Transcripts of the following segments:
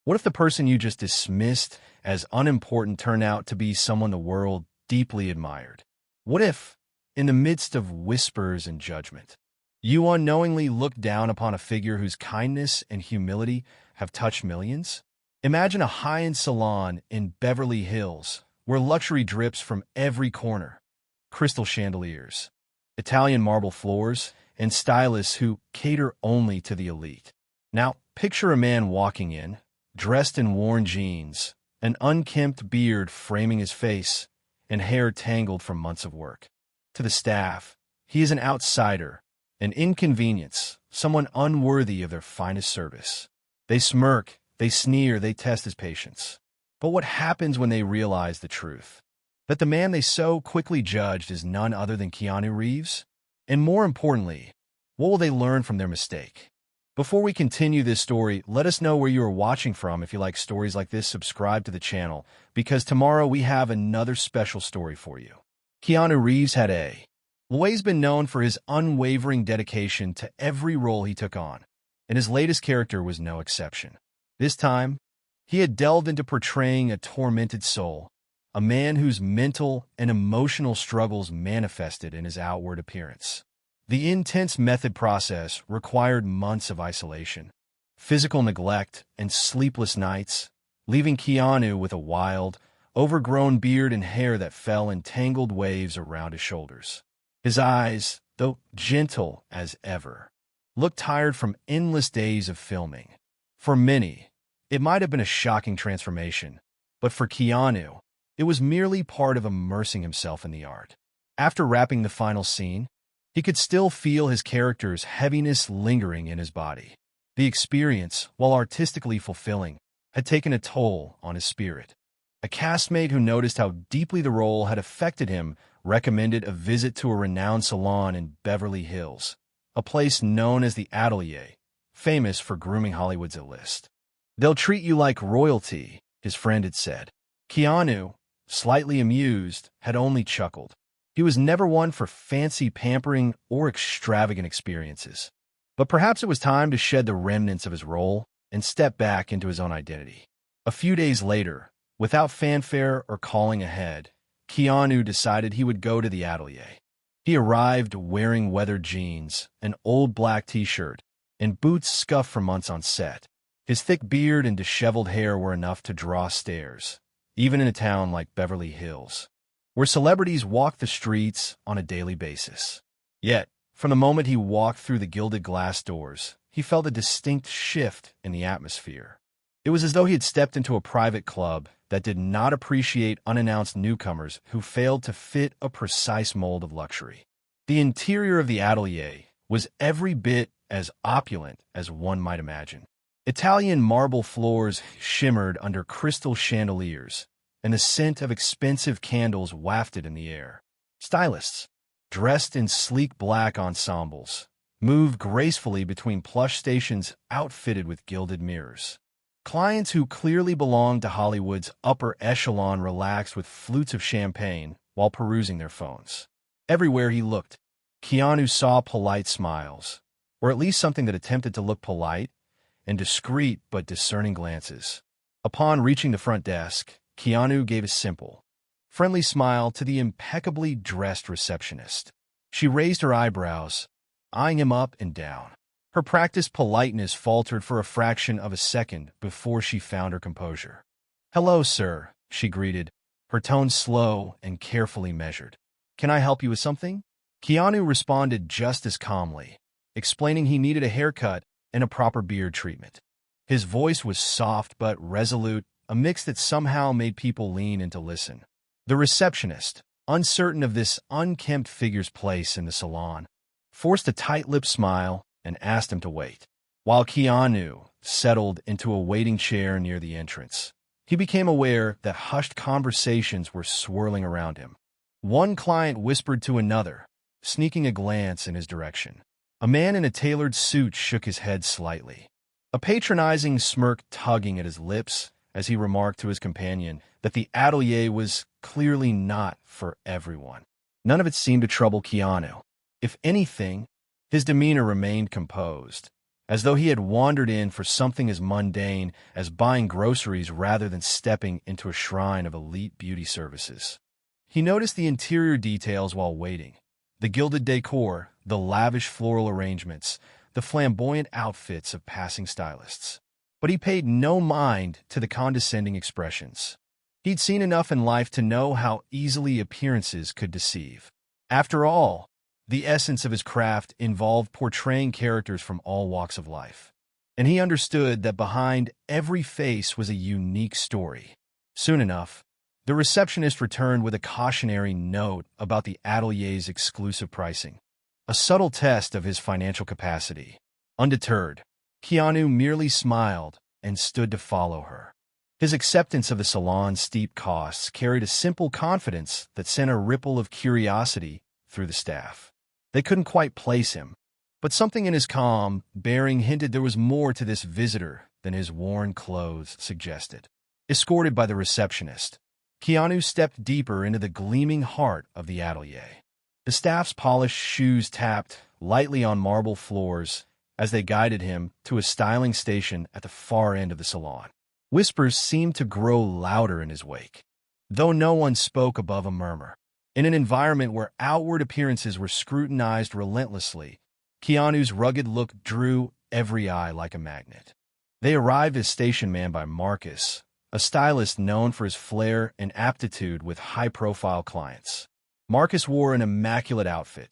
What if the person you just dismissed as unimportant turned out to be someone the world deeply admired? What if, in the midst of whispers and judgment, you unknowingly look down upon a figure whose kindness and humility have touched millions? Imagine a high-end salon in Beverly Hills where luxury drips from every corner. Crystal chandeliers, Italian marble floors, and stylists who cater only to the elite. Now, picture a man walking in, dressed in worn jeans, an unkempt beard framing his face, and hair tangled from months of work. To the staff, he is an outsider, an inconvenience, someone unworthy of their finest service. They smirk, they sneer, they test his patience. But what happens when they realize the truth? That the man they so quickly judged is none other than Keanu Reeves? And more importantly, what will they learn from their mistake? Before we continue this story, let us know where you are watching from. If you like stories like this, subscribe to the channel, because tomorrow we have another special story for you. Keanu Reeves had always been known for his unwavering dedication to every role he took on, and his latest character was no exception. This time, he had delved into portraying a tormented soul, a man whose mental and emotional struggles manifested in his outward appearance. The intense method process required months of isolation, physical neglect, and sleepless nights, leaving Keanu with a wild, overgrown beard and hair that fell in tangled waves around his shoulders. His eyes, though gentle as ever, looked tired from endless days of filming. For many, it might have been a shocking transformation, but for Keanu, it was merely part of immersing himself in the art. After wrapping the final scene, he could still feel his character's heaviness lingering in his body. The experience, while artistically fulfilling, had taken a toll on his spirit. A castmate who noticed how deeply the role had affected him recommended a visit to a renowned salon in Beverly Hills, a place known as the Atelier, famous for grooming Hollywood's A-list. "They'll treat you like royalty," his friend had said. Keanu, slightly amused, had only chuckled. He was never one for fancy pampering or extravagant experiences. But perhaps it was time to shed the remnants of his role and step back into his own identity. A few days later, without fanfare or calling ahead, Keanu decided he would go to the Atelier. He arrived wearing weathered jeans, an old black t-shirt, and boots scuffed from months on set. His thick beard and disheveled hair were enough to draw stares, even in a town like Beverly Hills, where celebrities walk the streets on a daily basis. Yet, from the moment he walked through the gilded glass doors, he felt a distinct shift in the atmosphere. It was as though he had stepped into a private club that did not appreciate unannounced newcomers who failed to fit a precise mold of luxury. The interior of the Atelier was every bit as opulent as one might imagine. Italian marble floors shimmered under crystal chandeliers, and the scent of expensive candles wafted in the air. Stylists, dressed in sleek black ensembles, moved gracefully between plush stations outfitted with gilded mirrors. Clients who clearly belonged to Hollywood's upper echelon relaxed with flutes of champagne while perusing their phones. Everywhere he looked, Keanu saw polite smiles, or at least something that attempted to look polite, and discreet but discerning glances. Upon reaching the front desk, Keanu gave a simple, friendly smile to the impeccably dressed receptionist. She raised her eyebrows, eyeing him up and down. Her practiced politeness faltered for a fraction of a second before she found her composure. "Hello, sir," she greeted, her tone slow and carefully measured. "Can I help you with something?" Keanu responded just as calmly, explaining he needed a haircut and a proper beard treatment. His voice was soft but resolute, a mix that somehow made people lean in to listen. The receptionist, uncertain of this unkempt figure's place in the salon, forced a tight-lipped smile and asked him to wait. While Keanu settled into a waiting chair near the entrance, he became aware that hushed conversations were swirling around him. One client whispered to another, sneaking a glance in his direction. A man in a tailored suit shook his head slightly, a patronizing smirk tugging at his lips as he remarked to his companion that the Atelier was clearly not for everyone. None of it seemed to trouble Keanu. If anything, his demeanor remained composed, as though he had wandered in for something as mundane as buying groceries rather than stepping into a shrine of elite beauty services. He noticed the interior details while waiting: the gilded decor, the lavish floral arrangements, the flamboyant outfits of passing stylists. But he paid no mind to the condescending expressions. He'd seen enough in life to know how easily appearances could deceive. After all, the essence of his craft involved portraying characters from all walks of life. And he understood that behind every face was a unique story. Soon enough, the receptionist returned with a cautionary note about the atelier's exclusive pricing, a subtle test of his financial capacity. Undeterred, Keanu merely smiled and stood to follow her. His acceptance of the salon's steep costs carried a simple confidence that sent a ripple of curiosity through the staff. They couldn't quite place him, but something in his calm bearing hinted there was more to this visitor than his worn clothes suggested. Escorted by the receptionist, Keanu stepped deeper into the gleaming heart of the atelier. The staff's polished shoes tapped lightly on marble floors as they guided him to a styling station at the far end of the salon. Whispers seemed to grow louder in his wake, though no one spoke above a murmur. In an environment where outward appearances were scrutinized relentlessly, Keanu's rugged look drew every eye like a magnet. They arrived as station man by Marcus, a stylist known for his flair and aptitude with high-profile clients. Marcus wore an immaculate outfit: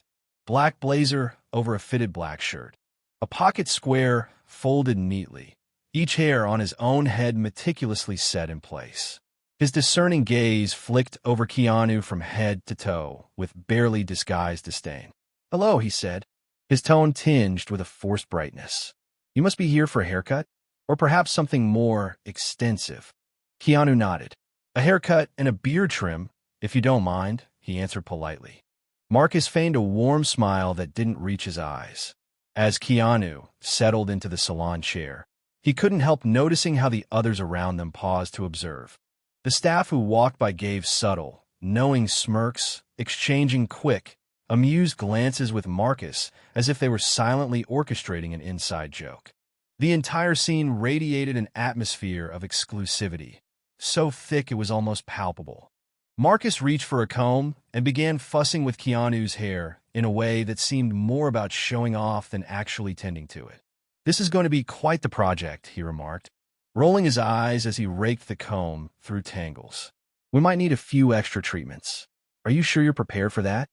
black blazer over a fitted black shirt, a pocket square folded neatly, each hair on his own head meticulously set in place. His discerning gaze flicked over Keanu from head to toe with barely disguised disdain. "Hello," he said, his tone tinged with a forced brightness. "You must be here for a haircut? Or perhaps something more extensive?" Keanu nodded. "A haircut and a beard trim, if you don't mind," he answered politely. Marcus feigned a warm smile that didn't reach his eyes. As Keanu settled into the salon chair, he couldn't help noticing how the others around them paused to observe. The staff who walked by gave subtle, knowing smirks, exchanging quick, amused glances with Marcus as if they were silently orchestrating an inside joke. The entire scene radiated an atmosphere of exclusivity, so thick it was almost palpable. Marcus reached for a comb and began fussing with Keanu's hair in a way that seemed more about showing off than actually tending to it. "This is going to be quite the project," he remarked, rolling his eyes as he raked the comb through tangles. "We might need a few extra treatments. Are you sure you're prepared for that?"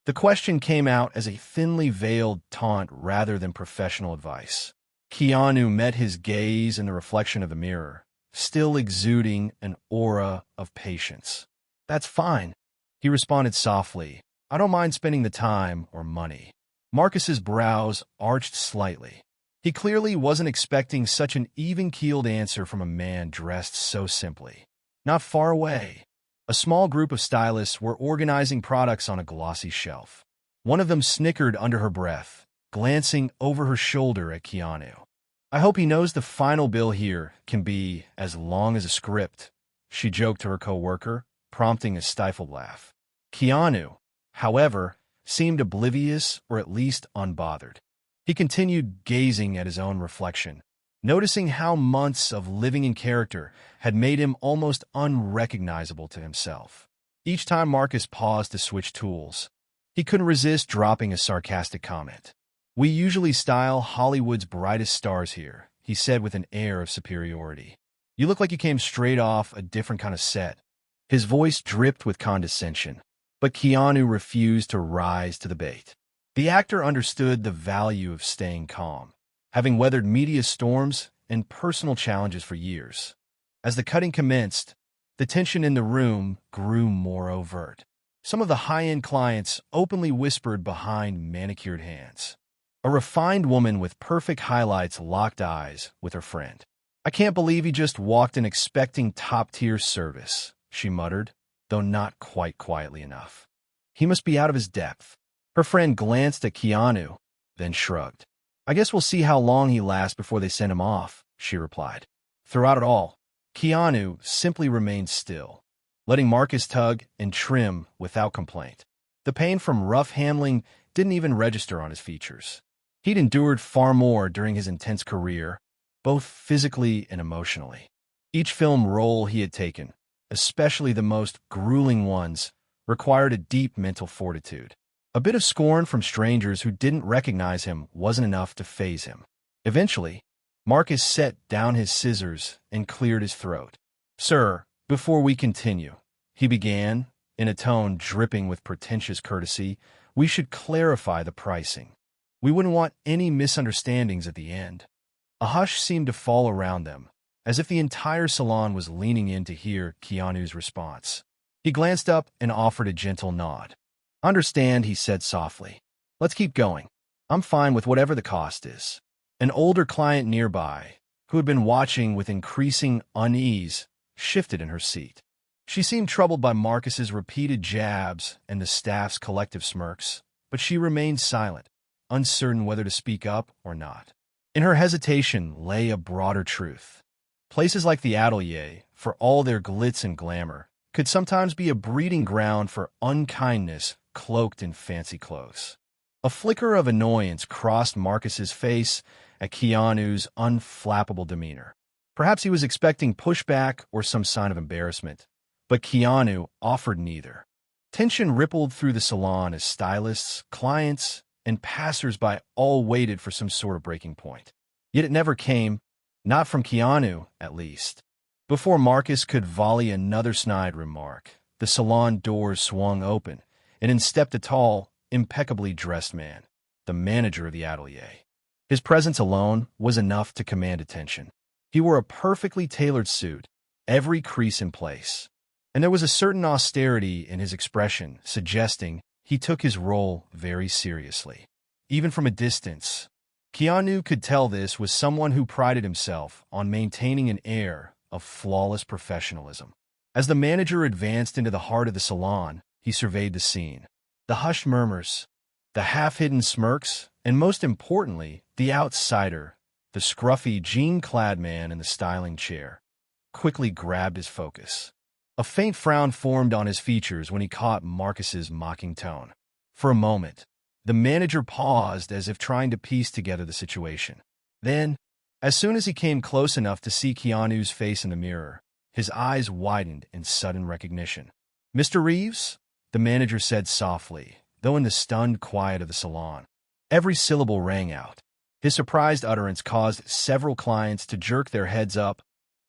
The question came out as a thinly veiled taunt rather than professional advice. Keanu met his gaze in the reflection of the mirror, still exuding an aura of patience. "That's fine," he responded softly. "I don't mind spending the time or money." Marcus's brows arched slightly. He clearly wasn't expecting such an even-keeled answer from a man dressed so simply. Not far away, a small group of stylists were organizing products on a glossy shelf. One of them snickered under her breath, glancing over her shoulder at Keanu. "I hope he knows the final bill here can be as long as a script," she joked to her co-worker, prompting a stifled laugh. Keanu, however, seemed oblivious or at least unbothered. He continued gazing at his own reflection, noticing how months of living in character had made him almost unrecognizable to himself. Each time Marcus paused to switch tools, he couldn't resist dropping a sarcastic comment. "We usually style Hollywood's brightest stars here," he said with an air of superiority. "You look like you came straight off a different kind of set." His voice dripped with condescension, but Keanu refused to rise to the bait. The actor understood the value of staying calm, having weathered media storms and personal challenges for years. As the cutting commenced, the tension in the room grew more overt. Some of the high-end clients openly whispered behind manicured hands. A refined woman with perfect highlights locked eyes with her friend. "I can't believe he just walked in expecting top-tier service," she muttered, though not quite quietly enough. "He must be out of his depth." Her friend glanced at Keanu, then shrugged. "I guess we'll see how long he lasts before they send him off," she replied. Throughout it all, Keanu simply remained still, letting Marcus tug and trim without complaint. The pain from rough handling didn't even register on his features. He'd endured far more during his intense career, both physically and emotionally. Each film role he had taken, especially the most grueling ones, required a deep mental fortitude. A bit of scorn from strangers who didn't recognize him wasn't enough to faze him. Eventually, Marcus set down his scissors and cleared his throat. "Sir, before we continue," he began, in a tone dripping with pretentious courtesy, "we should clarify the pricing. We wouldn't want any misunderstandings at the end." A hush seemed to fall around them, as if the entire salon was leaning in to hear Keanu's response. He glanced up and offered a gentle nod. "Understand," he said softly. "Let's keep going. I'm fine with whatever the cost is." An older client nearby, who had been watching with increasing unease, shifted in her seat. She seemed troubled by Marcus's repeated jabs and the staff's collective smirks, but she remained silent, uncertain whether to speak up or not. In her hesitation lay a broader truth. Places like the atelier, for all their glitz and glamour, could sometimes be a breeding ground for unkindness cloaked in fancy clothes. A flicker of annoyance crossed Marcus's face at Keanu's unflappable demeanor. Perhaps he was expecting pushback or some sign of embarrassment, but Keanu offered neither. Tension rippled through the salon as stylists, clients, and passers-by all waited for some sort of breaking point. Yet it never came, not from Keanu, at least. Before Marcus could volley another snide remark, the salon doors swung open, and in stepped a tall, impeccably dressed man, the manager of the atelier. His presence alone was enough to command attention. He wore a perfectly tailored suit, every crease in place, and there was a certain austerity in his expression, suggesting he took his role very seriously. Even from a distance, Keanu could tell this was someone who prided himself on maintaining an air of flawless professionalism. As the manager advanced into the heart of the salon, he surveyed the scene. The hushed murmurs, the half-hidden smirks, and most importantly, the outsider, the scruffy, jean-clad man in the styling chair, quickly grabbed his focus. A faint frown formed on his features when he caught Marcus's mocking tone. For a moment, the manager paused as if trying to piece together the situation. Then, as soon as he came close enough to see Keanu's face in the mirror, his eyes widened in sudden recognition. "Mr. Reeves?" the manager said softly, though in the stunned quiet of the salon. Every syllable rang out. His surprised utterance caused several clients to jerk their heads up,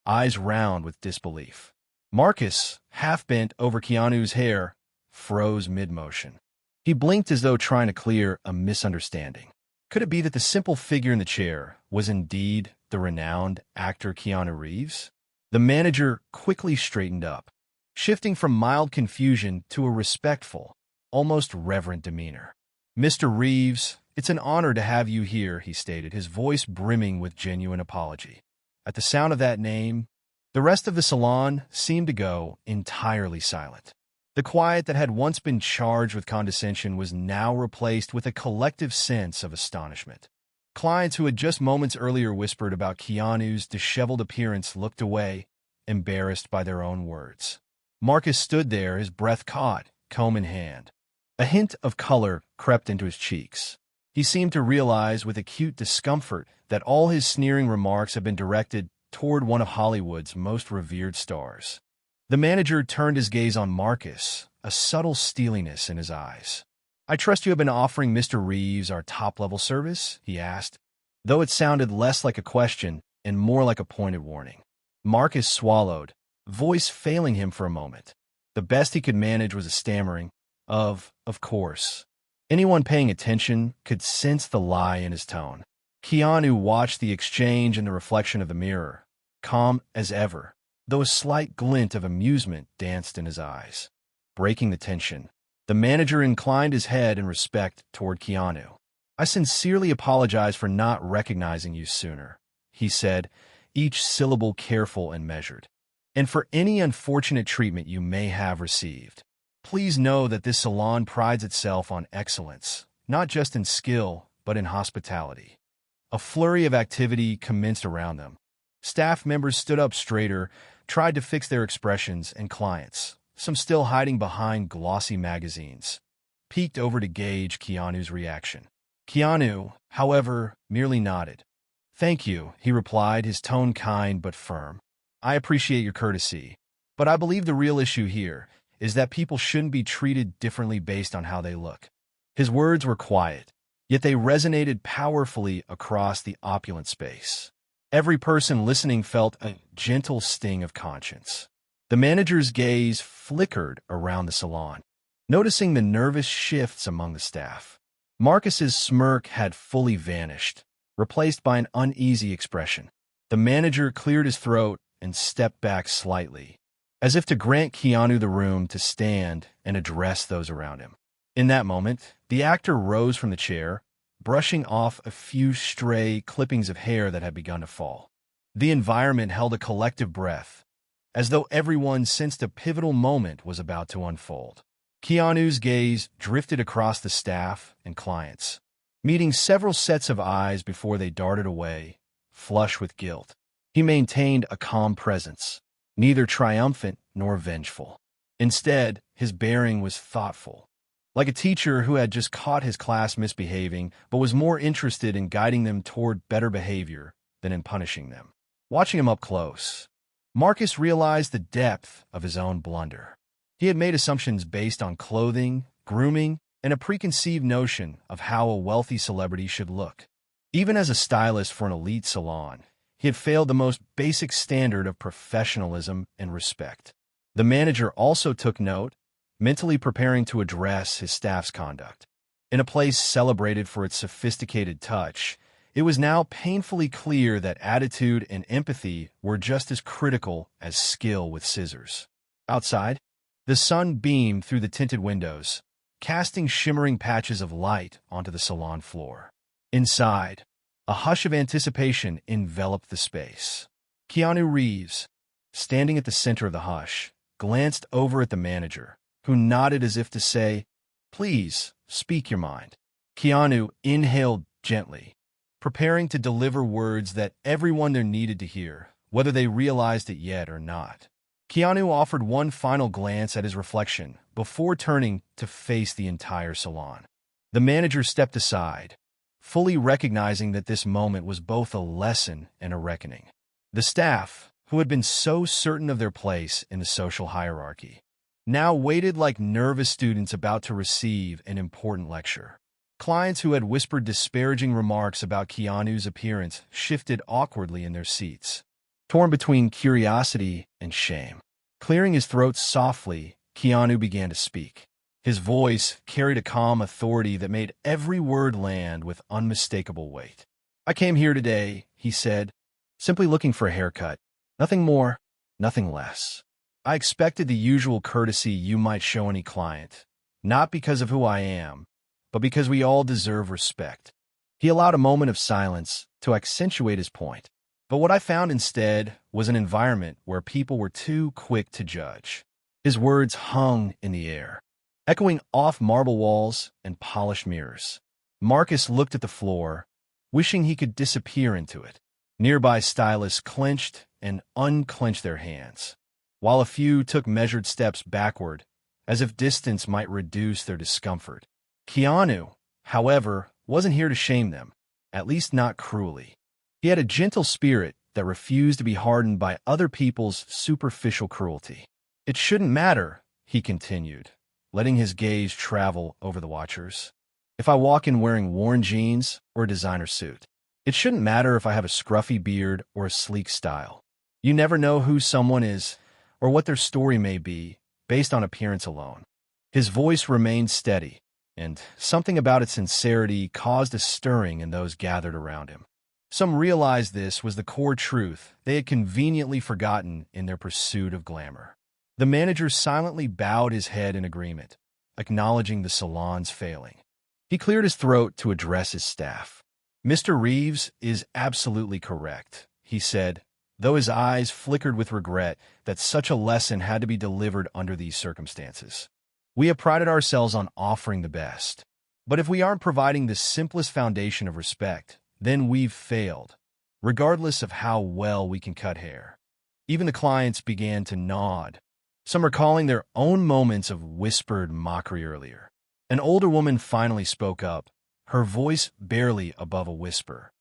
eyes round with disbelief. Marcus, half bent over Keanu's hair, froze mid-motion. He blinked as though trying to clear a misunderstanding. Could it be that the simple figure in the chair was indeed the renowned actor Keanu Reeves? The manager quickly straightened up, shifting from mild confusion to a respectful, almost reverent demeanor. "Mr. Reeves, it's an honor to have you here," he stated, his voice brimming with genuine apology. At the sound of that name, the rest of the salon seemed to go entirely silent. The quiet that had once been charged with condescension was now replaced with a collective sense of astonishment. Clients who had just moments earlier whispered about Keanu's disheveled appearance looked away, embarrassed by their own words. Marcus stood there, his breath caught, comb in hand. A hint of color crept into his cheeks. He seemed to realize with acute discomfort that all his sneering remarks had been directed toward one of Hollywood's most revered stars. The manager turned his gaze on Marcus, a subtle steeliness in his eyes. "I trust you have been offering Mr. Reeves our top-level service?" he asked, though it sounded less like a question and more like a pointed warning. Marcus swallowed, voice failing him for a moment. The best he could manage was a stammering of course. Anyone paying attention could sense the lie in his tone. Keanu watched the exchange in the reflection of the mirror, calm as ever, though a slight glint of amusement danced in his eyes. Breaking the tension, the manager inclined his head in respect toward Keanu. "I sincerely apologize for not recognizing you sooner," he said, each syllable careful and measured, "and for any unfortunate treatment you may have received. Please know that this salon prides itself on excellence, not just in skill, but in hospitality." A flurry of activity commenced around them. Staff members stood up straighter, tried to fix their expressions, and clients, some still hiding behind glossy magazines, peeked over to gauge Keanu's reaction. Keanu, however, merely nodded. "Thank you," he replied, his tone kind but firm. "I appreciate your courtesy, but I believe the real issue here is that people shouldn't be treated differently based on how they look." His words were quiet, yet they resonated powerfully across the opulent space. Every person listening felt a gentle sting of conscience. The manager's gaze flickered around the salon, noticing the nervous shifts among the staff. Marcus's smirk had fully vanished, replaced by an uneasy expression. The manager cleared his throat and stepped back slightly, as if to grant Keanu the room to stand and address those around him. In that moment, the actor rose from the chair, brushing off a few stray clippings of hair that had begun to fall. The environment held a collective breath, as though everyone sensed a pivotal moment was about to unfold. Keanu's gaze drifted across the staff and clients, meeting several sets of eyes before they darted away, flush with guilt. He maintained a calm presence, neither triumphant nor vengeful. Instead, his bearing was thoughtful, like a teacher who had just caught his class misbehaving but was more interested in guiding them toward better behavior than in punishing them. Watching him up close, Marcus realized the depth of his own blunder. He had made assumptions based on clothing, grooming, and a preconceived notion of how a wealthy celebrity should look. Even as a stylist for an elite salon, he had failed the most basic standard of professionalism and respect. The manager also took note, mentally preparing to address his staff's conduct. In a place celebrated for its sophisticated touch, it was now painfully clear that attitude and empathy were just as critical as skill with scissors. Outside, the sun beamed through the tinted windows, casting shimmering patches of light onto the salon floor. Inside, a hush of anticipation enveloped the space. Keanu Reeves, standing at the center of the hush, glanced over at the manager, who nodded as if to say, "Please, speak your mind." Keanu inhaled gently, preparing to deliver words that everyone there needed to hear, whether they realized it yet or not. Keanu offered one final glance at his reflection before turning to face the entire salon. The manager stepped aside, fully recognizing that this moment was both a lesson and a reckoning. The staff, who had been so certain of their place in the social hierarchy, now waited like nervous students about to receive an important lecture. Clients who had whispered disparaging remarks about Keanu's appearance shifted awkwardly in their seats, torn between curiosity and shame. Clearing his throat softly, Keanu began to speak. His voice carried a calm authority that made every word land with unmistakable weight. "I came here today," he said, "simply looking for a haircut. Nothing more, nothing less. I expected the usual courtesy you might show any client, not because of who I am, but because we all deserve respect." He allowed a moment of silence to accentuate his point. But what I found instead was an environment where people were too quick to judge. His words hung in the air, echoing off marble walls and polished mirrors. Marcus looked at the floor, wishing he could disappear into it. Nearby stylists clenched and unclenched their hands, while a few took measured steps backward, as if distance might reduce their discomfort. Keanu, however, wasn't here to shame them, at least not cruelly. He had a gentle spirit that refused to be hardened by other people's superficial cruelty. "It shouldn't matter," he continued, letting his gaze travel over the watchers, "if I walk in wearing worn jeans or a designer suit. It shouldn't matter if I have a scruffy beard or a sleek style. You never know who someone is or what their story may be based on appearance alone." His voice remained steady, and something about its sincerity caused a stirring in those gathered around him. Some realized this was the core truth they had conveniently forgotten in their pursuit of glamour. The manager silently bowed his head in agreement, acknowledging the salon's failing. He cleared his throat to address his staff. "Mr. Reeves is absolutely correct," he said, though his eyes flickered with regret that such a lesson had to be delivered under these circumstances. "We have prided ourselves on offering the best. But if we aren't providing the simplest foundation of respect, then we've failed, regardless of how well we can cut hair." Even the clients began to nod, some recalling their own moments of whispered mockery earlier. An older woman finally spoke up, her voice barely above a whisper.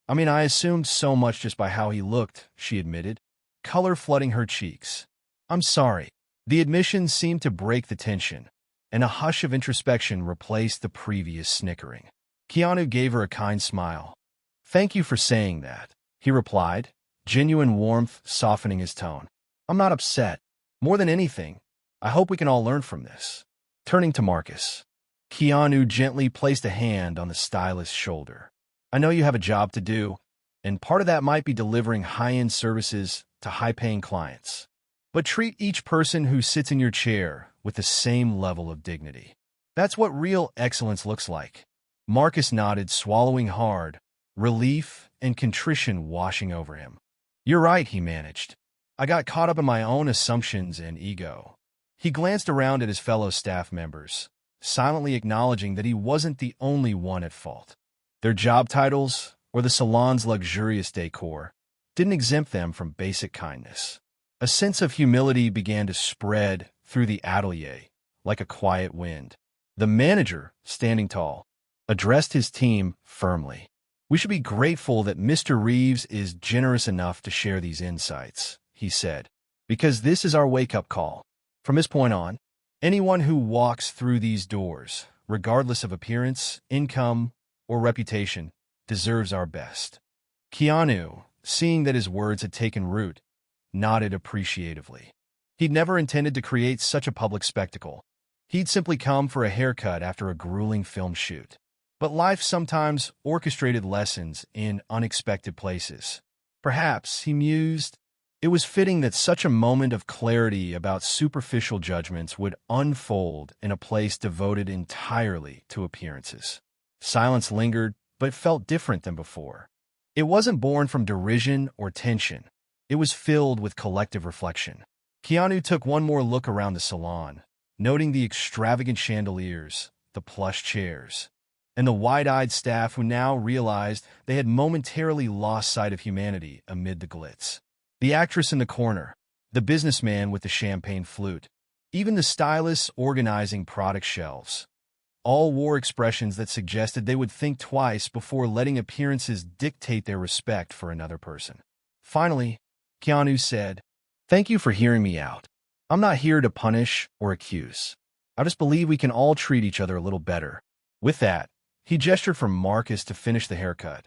I mean, I assumed so much just by how he looked, she admitted, color flooding her cheeks. I'm sorry. The admission seemed to break the tension, and a hush of introspection replaced the previous snickering. Keanu gave her a kind smile. Thank you for saying that, he replied, genuine warmth softening his tone. I'm not upset. More than anything, I hope we can all learn from this. Turning to Marcus, Keanu gently placed a hand on the stylist's shoulder. I know you have a job to do, and part of that might be delivering high-end services to high-paying clients. But treat each person who sits in your chair with the same level of dignity. That's what real excellence looks like. Marcus nodded, swallowing hard, relief and contrition washing over him. You're right, he managed. I got caught up in my own assumptions and ego. He glanced around at his fellow staff members, silently acknowledging that he wasn't the only one at fault. Their job titles, or the salon's luxurious decor, didn't exempt them from basic kindness. A sense of humility began to spread through the atelier, like a quiet wind. The manager, standing tall, addressed his team firmly. We should be grateful that Mr. Reeves is generous enough to share these insights, he said, because this is our wake-up call. From this point on, anyone who walks through these doors, regardless of appearance, income, or reputation, deserves our best. Keanu, seeing that his words had taken root, nodded appreciatively. He'd never intended to create such a public spectacle. He'd simply come for a haircut after a grueling film shoot. But life sometimes orchestrated lessons in unexpected places. Perhaps, he mused, it was fitting that such a moment of clarity about superficial judgments would unfold in a place devoted entirely to appearances. Silence lingered, but felt different than before. It wasn't born from derision or tension. It was filled with collective reflection. Keanu took one more look around the salon, noting the extravagant chandeliers, the plush chairs, and the wide-eyed staff who now realized they had momentarily lost sight of humanity amid the glitz. The actress in the corner, the businessman with the champagne flute, even the stylists organizing product shelves, all wore expressions that suggested they would think twice before letting appearances dictate their respect for another person. Finally, Keanu said, "Thank you for hearing me out. I'm not here to punish or accuse. I just believe we can all treat each other a little better." With that, he gestured for Marcus to finish the haircut,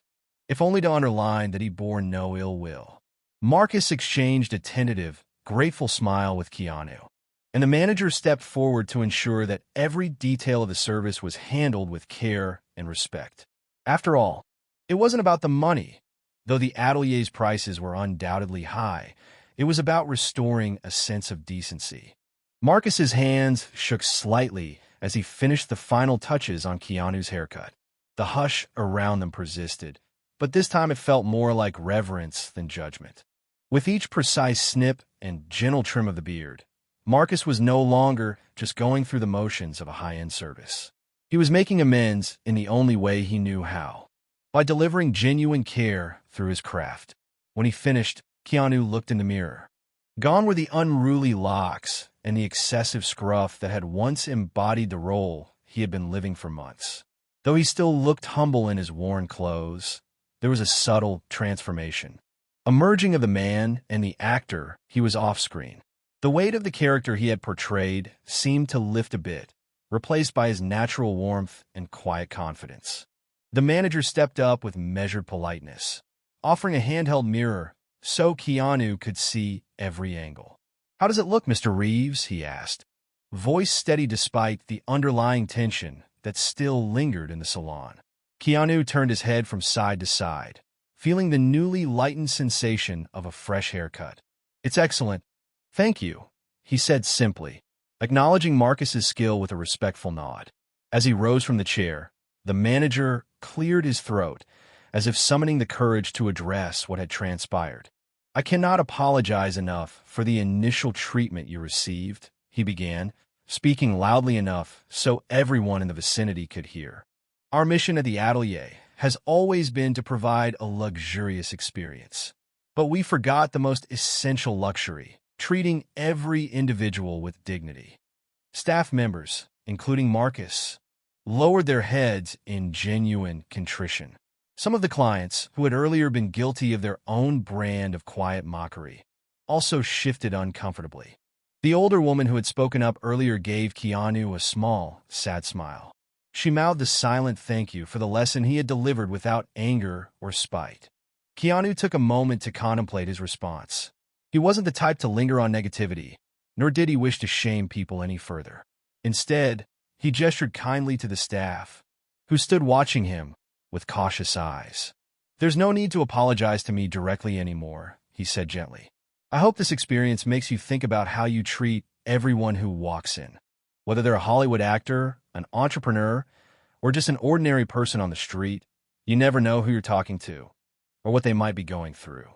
if only to underline that he bore no ill will. Marcus exchanged a tentative, grateful smile with Keanu, and the manager stepped forward to ensure that every detail of the service was handled with care and respect. After all, it wasn't about the money. Though the atelier's prices were undoubtedly high, it was about restoring a sense of decency. Marcus's hands shook slightly as he finished the final touches on Keanu's haircut. The hush around them persisted, but this time it felt more like reverence than judgment. With each precise snip and gentle trim of the beard, Marcus was no longer just going through the motions of a high-end service. He was making amends in the only way he knew how, by delivering genuine care through his craft. When he finished, Keanu looked in the mirror. Gone were the unruly locks and the excessive scruff that had once embodied the role he had been living for months. Though he still looked humble in his worn clothes, there was a subtle transformation, a merging of the man and the actor he was off-screen. The weight of the character he had portrayed seemed to lift a bit, replaced by his natural warmth and quiet confidence. The manager stepped up with measured politeness, offering a handheld mirror so Keanu could see every angle. "How does it look, Mr. Reeves?" he asked, voice steady despite the underlying tension that still lingered in the salon. Keanu turned his head from side to side, feeling the newly lightened sensation of a fresh haircut. "It's excellent. Thank you," he said simply, acknowledging Marcus's skill with a respectful nod. As he rose from the chair, the manager cleared his throat, as if summoning the courage to address what had transpired. "I cannot apologize enough for the initial treatment you received," he began, speaking loudly enough so everyone in the vicinity could hear. "Our mission at the atelier has always been to provide a luxurious experience. But we forgot the most essential luxury, treating every individual with dignity. Staff members, including Marcus, lowered their heads in genuine contrition. Some of the clients, who had earlier been guilty of their own brand of quiet mockery, also shifted uncomfortably. The older woman who had spoken up earlier gave Keanu a small, sad smile. She mouthed a silent thank you for the lesson he had delivered without anger or spite. Keanu took a moment to contemplate his response. He wasn't the type to linger on negativity, nor did he wish to shame people any further. Instead, he gestured kindly to the staff, who stood watching him with cautious eyes. "There's no need to apologize to me directly anymore," he said gently. "I hope this experience makes you think about how you treat everyone who walks in. Whether they're a Hollywood actor, an entrepreneur, or just an ordinary person on the street, you never know who you're talking to or what they might be going through."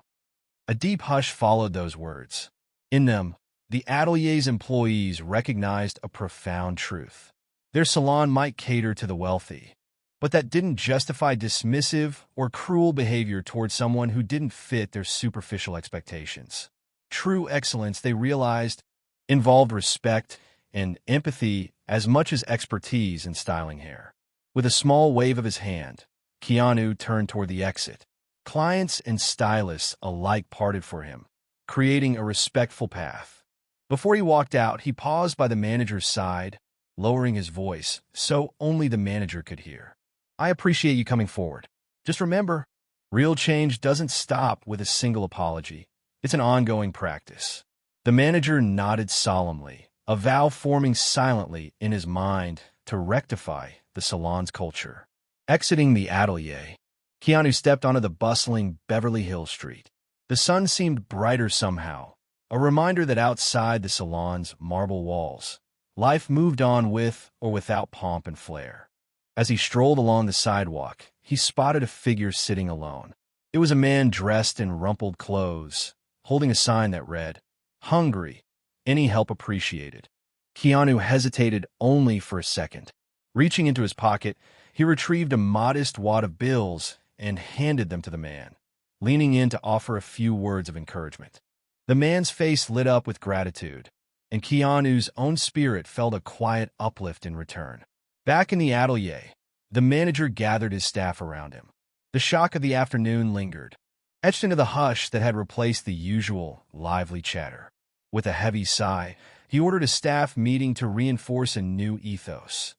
A deep hush followed those words. In them, the atelier's employees recognized a profound truth. Their salon might cater to the wealthy, but that didn't justify dismissive or cruel behavior towards someone who didn't fit their superficial expectations. True excellence, they realized, involved respect and empathy as much as expertise in styling hair. With a small wave of his hand, Keanu turned toward the exit. Clients and stylists alike parted for him, creating a respectful path. Before he walked out, he paused by the manager's side, lowering his voice so only the manager could hear. "I appreciate you coming forward. Just remember, real change doesn't stop with a single apology. It's an ongoing practice." The manager nodded solemnly, a vow forming silently in his mind to rectify the salon's culture. Exiting the atelier, Keanu stepped onto the bustling Beverly Hills street. The sun seemed brighter somehow, a reminder that outside the salon's marble walls, life moved on with or without pomp and flair. As he strolled along the sidewalk, he spotted a figure sitting alone. It was a man dressed in rumpled clothes, holding a sign that read, "Hungry, any help appreciated." Keanu hesitated only for a second. Reaching into his pocket, he retrieved a modest wad of bills and handed them to the man, leaning in to offer a few words of encouragement. The man's face lit up with gratitude, and Keanu's own spirit felt a quiet uplift in return. Back in the atelier, the manager gathered his staff around him. The shock of the afternoon lingered, etched into the hush that had replaced the usual lively chatter. With a heavy sigh, he ordered a staff meeting to reinforce a new ethos.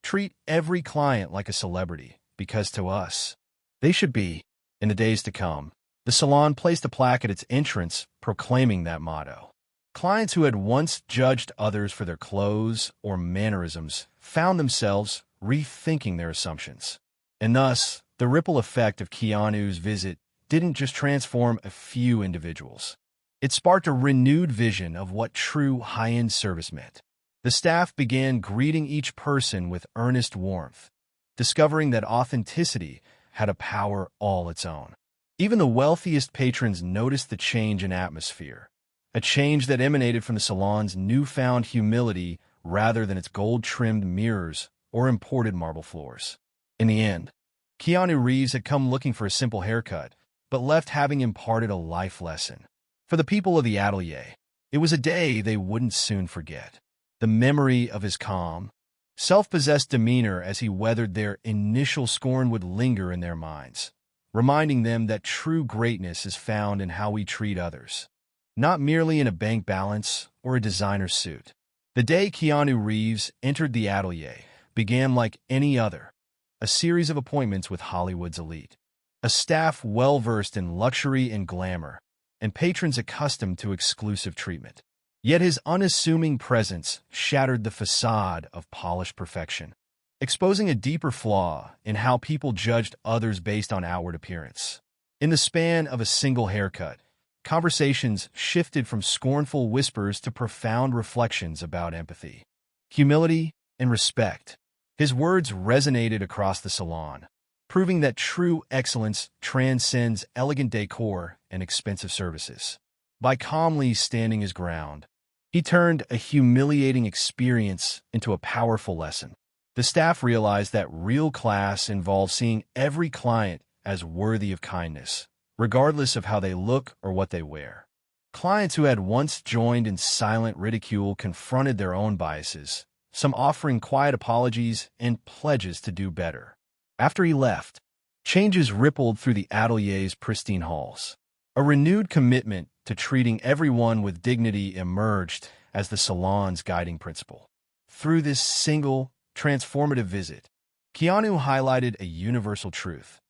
Treat every client like a celebrity, because to us, they should be. In the days to come, the salon placed a plaque at its entrance proclaiming that motto. Clients who had once judged others for their clothes or mannerisms found themselves rethinking their assumptions. And thus, the ripple effect of Keanu's visit didn't just transform a few individuals. It sparked a renewed vision of what true high-end service meant. The staff began greeting each person with earnest warmth, discovering that authenticity had a power all its own. Even the wealthiest patrons noticed the change in atmosphere, a change that emanated from the salon's newfound humility rather than its gold-trimmed mirrors or imported marble floors. In the end, Keanu Reeves had come looking for a simple haircut, but left having imparted a life lesson. For the people of the atelier, it was a day they wouldn't soon forget. The memory of his calm, self-possessed demeanor as he weathered their initial scorn would linger in their minds, reminding them that true greatness is found in how we treat others, not merely in a bank balance or a designer suit. The day Keanu Reeves entered the atelier began like any other, a series of appointments with Hollywood's elite, a staff well-versed in luxury and glamour, and patrons accustomed to exclusive treatment. Yet his unassuming presence shattered the facade of polished perfection, exposing a deeper flaw in how people judged others based on outward appearance. In the span of a single haircut, conversations shifted from scornful whispers to profound reflections about empathy, humility, and respect. His words resonated across the salon, proving that true excellence transcends elegant decor and expensive services. By calmly standing his ground, he turned a humiliating experience into a powerful lesson. The staff realized that real class involves seeing every client as worthy of kindness, regardless of how they look or what they wear. Clients who had once joined in silent ridicule confronted their own biases, some offering quiet apologies and pledges to do better. After he left, changes rippled through the atelier's pristine halls. A renewed commitment to treating everyone with dignity emerged as the Salon's guiding principle. Through this single, transformative visit, Keanu highlighted a universal truth.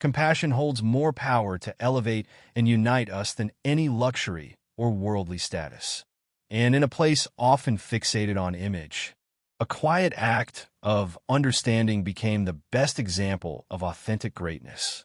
Compassion holds more power to elevate and unite us than any luxury or worldly status. And in a place often fixated on image, a quiet act of understanding became the best example of authentic greatness.